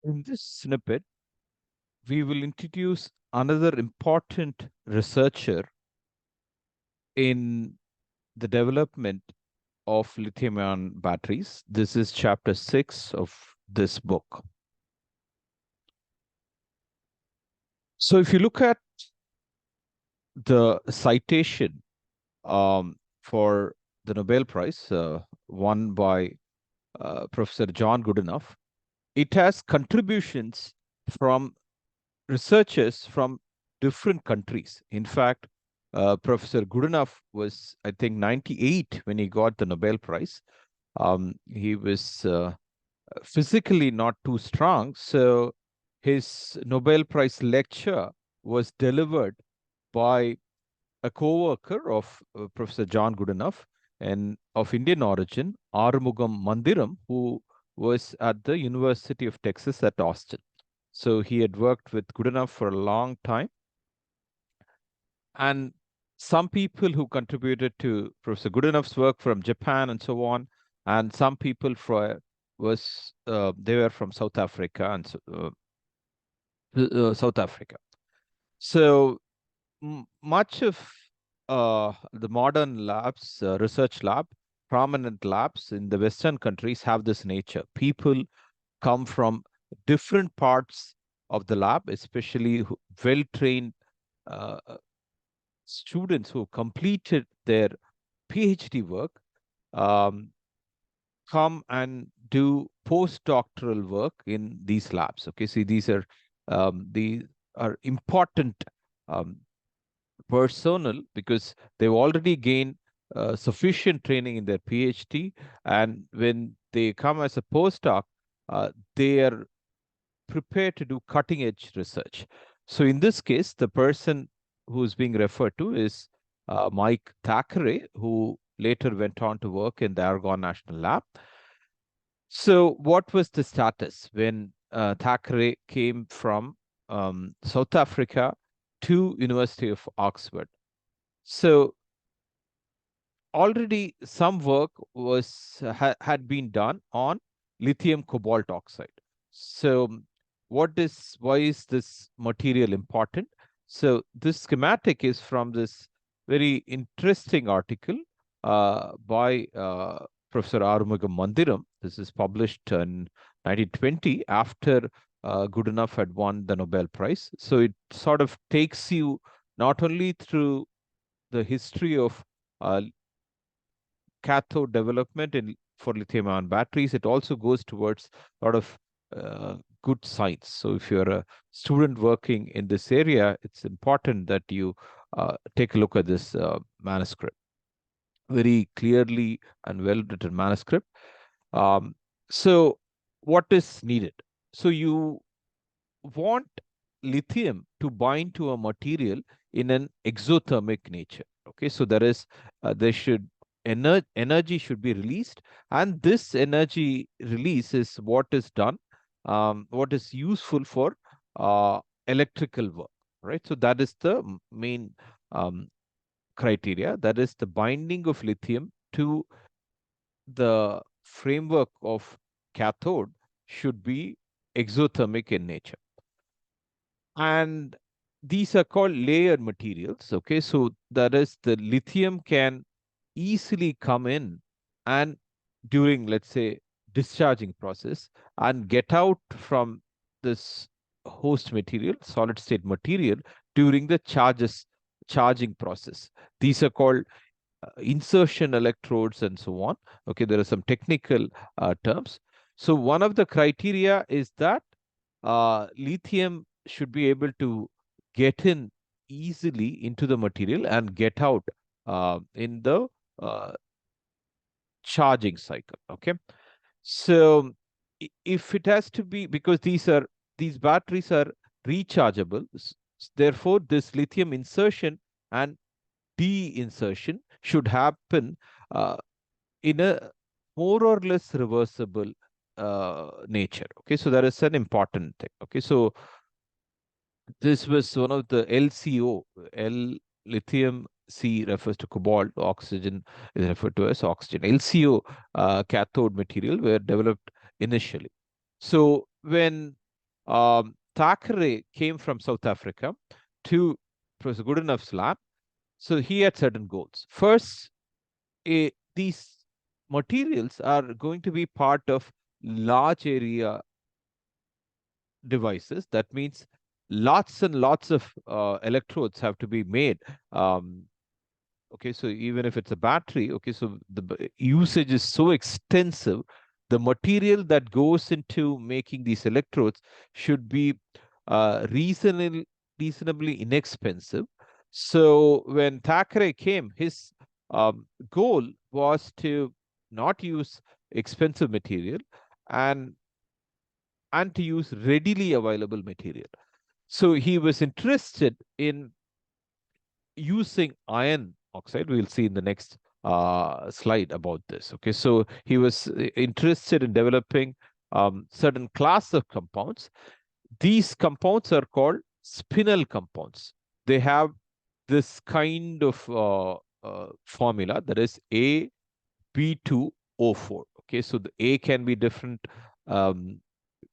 In this snippet, we will introduce another important researcher in the development of lithium-ion batteries. This is chapter 6 of this book. So if you look at the citation for the Nobel Prize won by Professor John Goodenough, it has contributions from researchers from different countries. In fact, Professor Goodenough was, I think, 98 when he got the Nobel Prize. He was physically not too strong, so his Nobel Prize lecture was delivered by a co-worker of Professor John Goodenough and of Indian origin, Arumugam Mandiram, who was at the University of Texas at Austin. So he had worked with Goodenough for a long time. And some people who contributed to Professor Goodenough's work from Japan and so on, and some people they were from South Africa and South Africa. So much of the modern labs, research lab, prominent labs in the Western countries have this nature. People come from different parts of the lab, especially well-trained uh, students who completed their PhD work, um, come and do postdoctoral work in these labs. Okay, see, these are important um, personnel because they've already gained sufficient training in their PhD, and when they come as a postdoc, they are prepared to do cutting edge research. So in this case, the person who's being referred to is Mike Thackeray, who later went on to work in the Argonne National Lab. So what was the status when Thackeray came from South Africa to University of Oxford? So already some work had been done on lithium cobalt oxide. So why is this material important? So this schematic is from this very interesting article by Professor Arumugam Mandiram. This is published in 1920 after Goodenough had won the Nobel Prize. So it sort of takes you not only through the history of cathode development for lithium-ion batteries, it also goes towards a lot of good science. So if you're a student working in this area, it's important that you take a look at this manuscript. Very clearly and well-written manuscript. Um, so what is needed? So you want lithium to bind to a material in an exothermic nature. Okay, so energy should be released, and this energy release is what is done, what is useful for electrical work, right? So that is the main criteria. That is the binding of lithium to the framework of cathode should be exothermic in nature. And these are called layered materials. Okay, so that is the lithium can easily come in and during, let's say, discharging process and get out from this host material, solid state material, during the charging process. These are called insertion electrodes and so on. Okay, there are some technical terms. So one of the criteria is that lithium should be able to get in easily into the material and get out in the uh, charging cycle. Okay, so if it has to be, because these batteries are rechargeable, therefore this lithium insertion and de-insertion should happen in a more or less reversible nature. Okay, so that is an important thing. Okay, so this was one of the LCO, lithium C refers to cobalt, oxygen is referred to as oxygen. LCO cathode material were developed initially. So when Thackeray came from South Africa to Professor Goodenough's lab. So he had certain goals. First, these materials are going to be part of large area devices. That means lots and lots of electrodes have to be made. Okay, so even if it's a battery, okay, so the usage is so extensive, the material that goes into making these electrodes should be reasonably inexpensive. So when Thackeray came, his goal was to not use expensive material and to use readily available material. So he was interested in using iron oxide. We'll see in the next slide about this. Okay, so he was interested in developing certain class of compounds. These compounds are called spinel compounds. They have this kind of formula, that is AB2O4. Okay, so the A can be different um,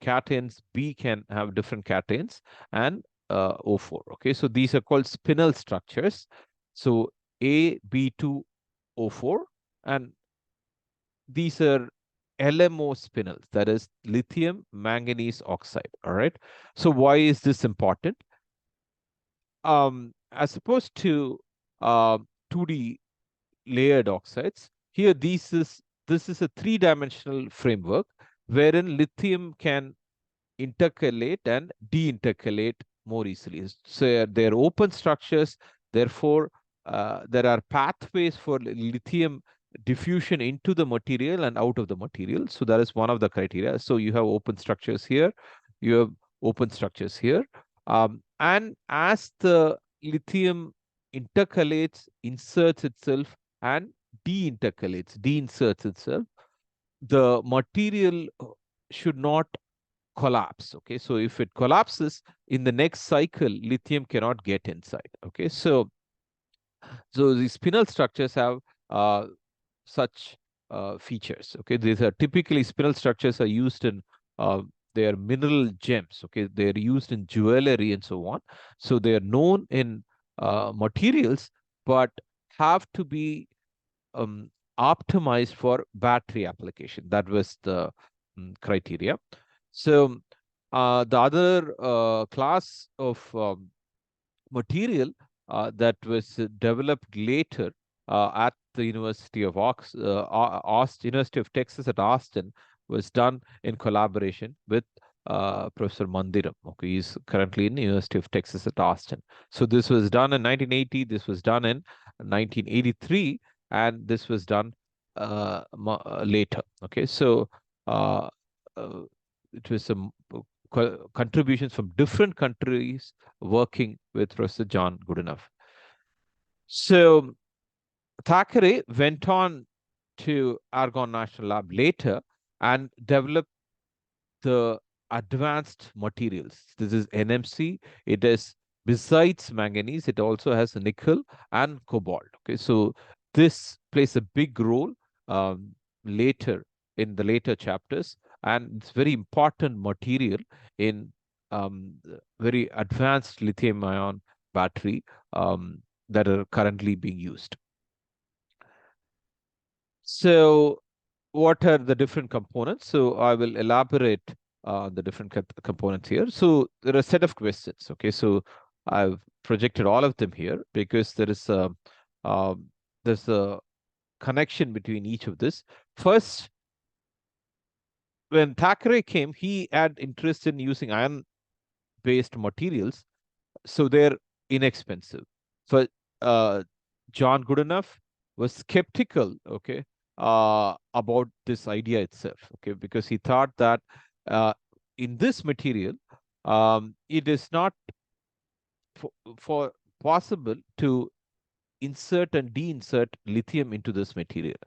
cations, B can have different cations, and O4. Okay, so these are called spinel structures. So AB2O4, and these are LMO spinels, that is lithium manganese oxide. All right. So why is this important? As opposed to 2D layered oxides, here this is a three-dimensional framework wherein lithium can intercalate and deintercalate more easily. So they're open structures. Therefore, there are pathways for lithium diffusion into the material and out of the material. So that is one of the criteria. So you have open structures here, you have open structures here. And as the lithium intercalates, inserts itself, and deinserts itself, the material should not collapse. Okay, so if it collapses in the next cycle, lithium cannot get inside. Okay, so the spinel structures have such features. Okay, these are typically spinel structures are used in they are mineral gems. Okay, they are used in jewelry and so on. So they are known in materials, but have to be optimized for battery application. That was the criteria. So the other class of material that was developed later at the University of University of Texas at Austin was done in collaboration with Professor Mandiram. Okay, he's currently in the University of Texas at Austin. So this was done in 1980. This was done in 1983, and this was done later. Okay, so uh, uh, it was some contributions from different countries working with Professor John Goodenough. So Thackeray went on to Argonne National Lab later and developed the advanced materials. This is NMC. It is, besides manganese, it also has nickel and cobalt. Okay, so this plays a big role later in the later chapters, and it's very important material in very advanced lithium-ion battery that are currently being used. So what are the different components? So I will elaborate on the different components here. So there are a set of questions. Okay, so I've projected all of them here because there's a connection between each of this. First, when Thackeray came, he had interest in using iron-based materials, so they're inexpensive. So John Goodenough was skeptical, okay, about this idea itself, okay, because he thought that in this material, it is not for possible to insert and deinsert lithium into this material.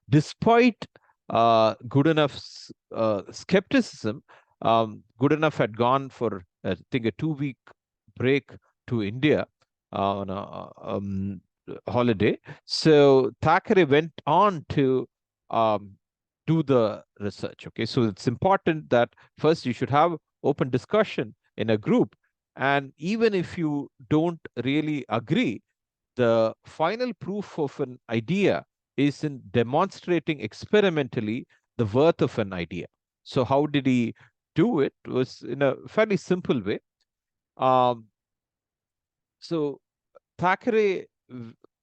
Despite Goodenough's skepticism, Goodenough had gone for, I think, a 2-week break to India on a holiday. So Thackeray went on to do the research. Okay, so it's important that first you should have open discussion in a group, and even if you don't really agree, the final proof of an idea is in demonstrating experimentally the worth of an idea. So how did he do it? Was in a fairly simple way. Um, so Thackeray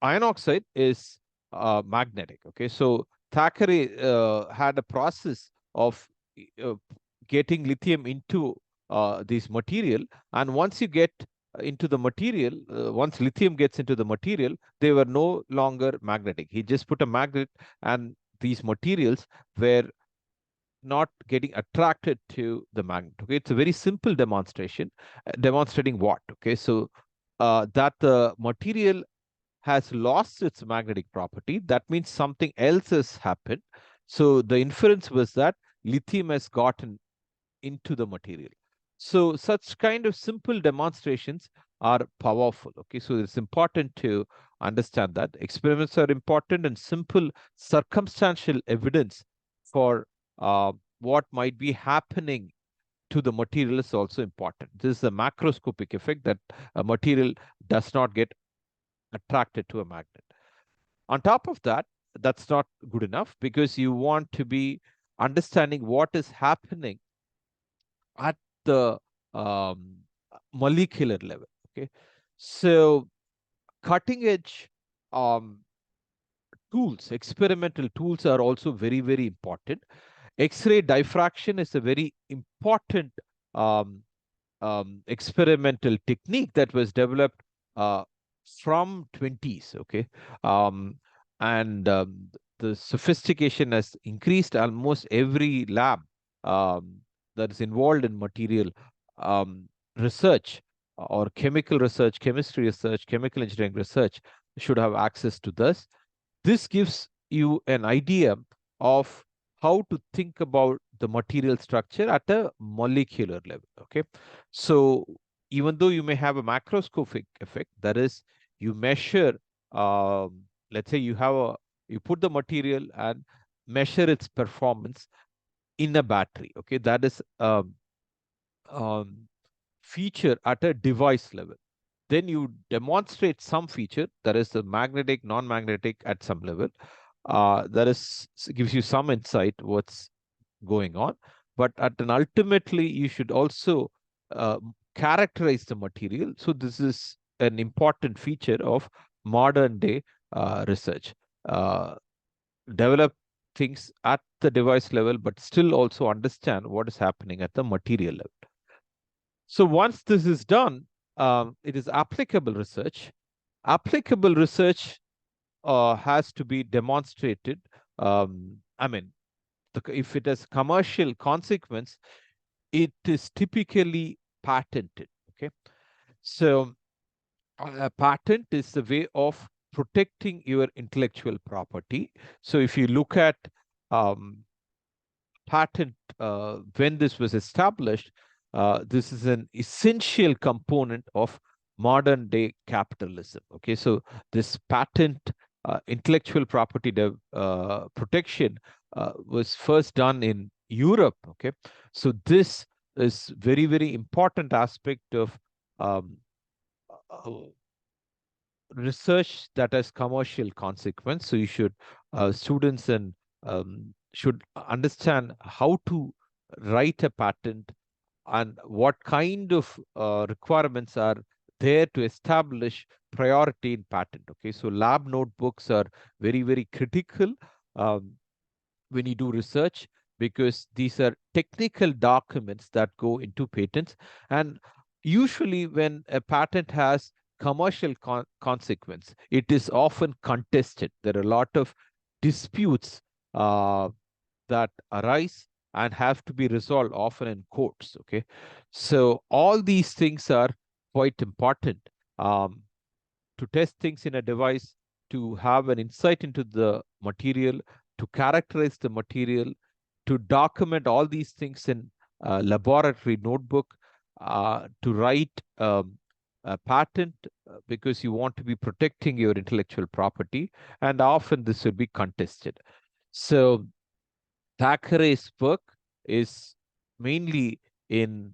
iron oxide is magnetic. Okay, so Thackeray had a process of uh, getting lithium into this material, and once you get into the material, once lithium gets into the material, they were no longer magnetic. He just put a magnet, and these materials were not getting attracted to the magnet. Okay, it's a very simple demonstration, demonstrating what? Okay, so that the material has lost its magnetic property. That means something else has happened. So the inference was that lithium has gotten into the material. So such kind of simple demonstrations are powerful. Okay, so it's important to understand that experiments are important, and simple circumstantial evidence for what might be happening to the material is also important. This is a macroscopic effect that a material does not get attracted to a magnet. On top of that, that's not good enough, because you want to be understanding what is happening at the um, molecular level. Okay, so cutting edge um, tools, experimental tools, are also very, very important. X-ray diffraction is a very important um, experimental technique that was developed uh, from 20s. Okay, um, and the sophistication has increased. Almost every lab um, that is involved in material um, research or chemical research, chemistry research, chemical engineering research should have access to this. This gives you an idea of how to think about the material structure at a molecular level. Okay, so even though you may have a macroscopic effect, that is, you measure, let's say you put the material and measure its performance in a battery. Okay, that is um, feature at a device level. Then you demonstrate some feature, that is the magnetic, non-magnetic at some level. That is gives you some insight what's going on. But at an ultimately, you should also uh, characterize the material. So this is an important feature of modern day research. Uh, Develop things at the device level, but still also understand what is happening at the material level. So once this is done, it is applicable research. Applicable research has to be demonstrated. I mean, if it has commercial consequence, it is typically patented. Okay, so a patent is the way of protecting your intellectual property. So if you look at um, patent when this was established, this is an essential component of modern day capitalism. Okay, so this patent intellectual property protection was first done in Europe. Okay, so this is very, very important aspect of um, uh, research that has commercial consequence. So you should students and should understand how to write a patent and what kind of requirements are there to establish priority in patent. Okay, so lab notebooks are very, very critical um, when you do research, because these are technical documents that go into patents. And usually when a patent has commercial consequence, it is often contested. There are a lot of disputes uh, that arise and have to be resolved often in courts. Okay, so all these things are quite important. Um, to test things in a device, to have an insight into the material, to characterize the material, to document all these things in a laboratory notebook, to write a patent because you want to be protecting your intellectual property, and often this will be contested. So Thackeray's work is mainly in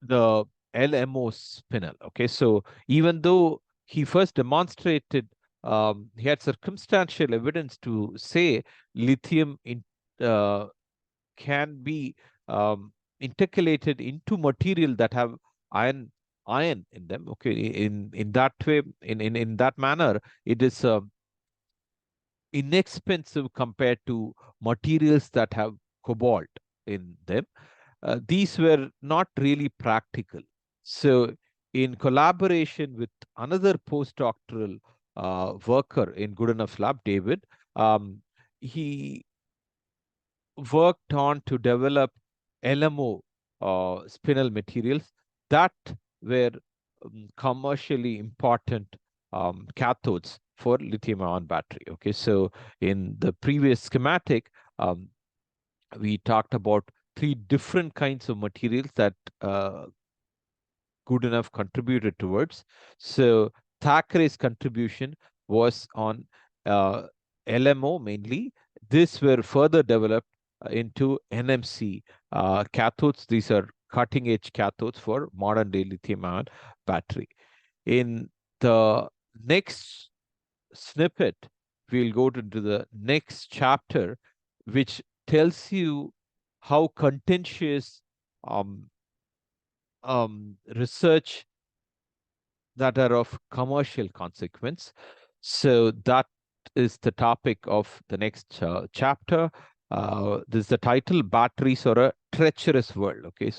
the LMO spinel. Okay, so even though he first demonstrated, he had circumstantial evidence to say lithium uh, can be intercalated into material that have iron in them. Okay, in that way, in that manner, it is inexpensive compared to materials that have cobalt in them. These were not really practical. So, in collaboration with another postdoctoral worker in Goodenough lab, David, he worked on to develop LMO spinel materials that were commercially important cathodes for lithium-ion battery. Okay, so in the previous schematic, we talked about three different kinds of materials that Goodenough contributed towards. So Thackeray's contribution was on LMO mainly. These were further developed into NMC cathodes. These are cutting edge cathodes for modern day lithium ion battery. In the next snippet, we'll go into the next chapter, which tells you how contentious um, research that are of commercial consequence. So that is the topic of the next chapter. This is the title: "Batteries or a Treacherous World." Okay,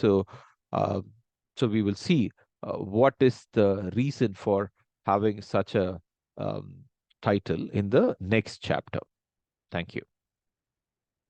uh, so we will see what is the reason for having such a um, title in the next chapter. Thank you.